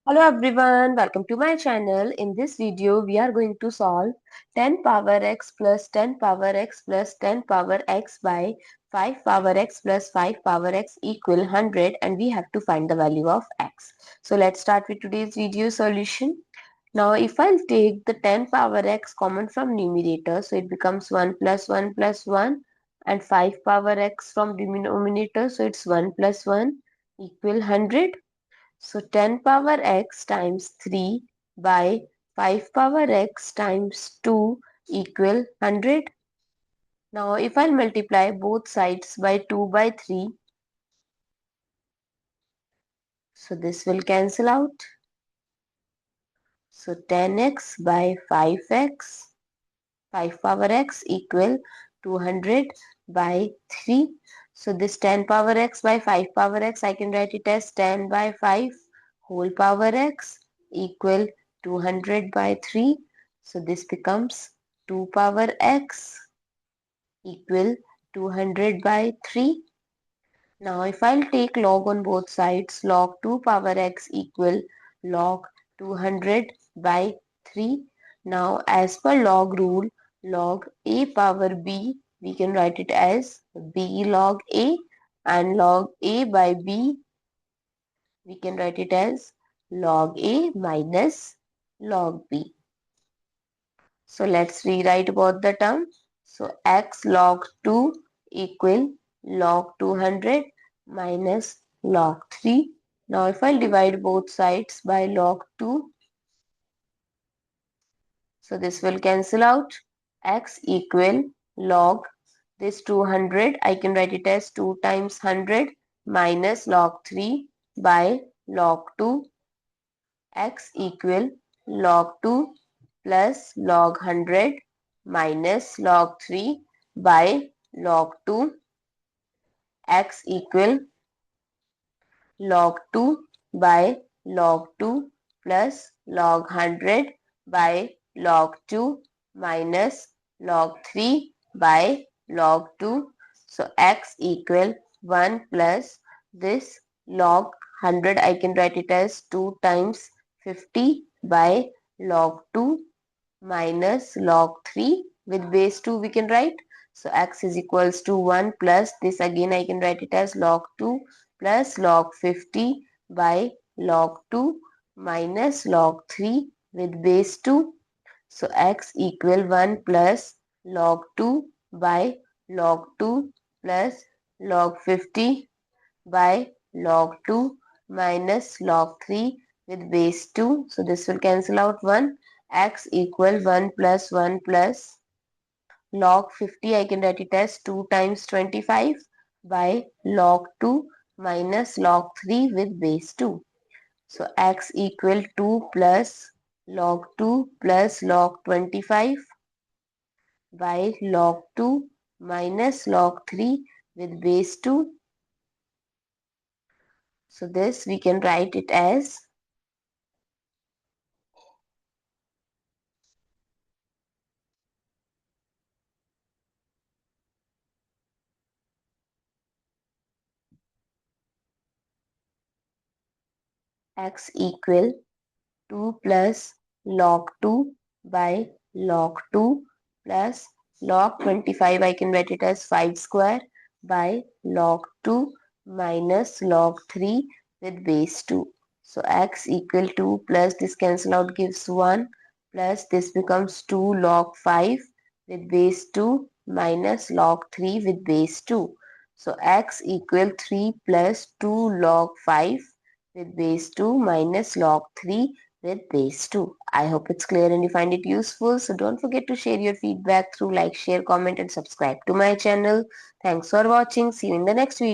Hello everyone, welcome to my channel. In this video, we are going to solve 10 power x plus 10 power x plus 10 power x by 5 power x plus 5 power x equal 100 and we have to find the value of x. So let's start with today's video solution. Now if I'll take the 10 power x common from numerator, so it becomes 1 plus 1 plus 1 and 5 power x from denominator, so it's 1 plus 1 equal 100. So 10 power x times 3 by 5 power x times 2 equal 100. Now if I'll multiply both sides by 2 by 3, so this will cancel out. So 10x by 5x, 5 power x equal 200 by 3. So this 10 power x by 5 power x, I can write it as 10 by 5 whole power x equal 200 by 3. So this becomes 2 power x equal 200 by 3. Now if I'll take log on both sides, log 2 power x equal log 200 by 3. Now as per log rule, log a power b, we can write it as b log a, and log a by b, we can write it as log a minus log b. So let's rewrite about the term. So x log 2 equal log 200 minus log 3. Now if I divide both sides by log 2, so this will cancel out. X equal log this 200, I can write it as 2 times 100 minus log 3 by log 2. X equal log 2 plus log 100 minus log 3 by log 2. X equal log 2 by log 2 plus log 100 by log 2 minus log 3 by log 2. So x equal 1 plus this log 100, I can write it as 2 times 50 by log 2 minus log 3 with base 2 we can write. So x is equals to 1 plus this, again I can write it as log 2 plus log 50 by log 2 minus log 3 with base 2. So x equal 1 plus log 2 by log 2 plus log 50 by log 2 minus log 3 with base 2. So this will cancel out 1. X equal 1 plus 1 plus log 50, I can write it as 2 times 25 by log 2 minus log 3 with base 2. So x equal 2 plus log 2 plus log 25 by log 2 minus log 3 with base 2. So this we can write it as x equal 2 plus log 2 by log 2 plus log 25, I can write it as 5 square by log 2 minus log 3 with base 2. So x equal 2 plus this cancel out gives 1 plus this becomes 2 log 5 with base 2 minus log 3 with base 2. So x equal 3 plus 2 log 5 with base 2 minus log 3 with base 2. I hope it's clear and you find it useful. So don't forget to share your feedback through like, share, comment and subscribe to my channel. Thanks for watching. See you in the next video.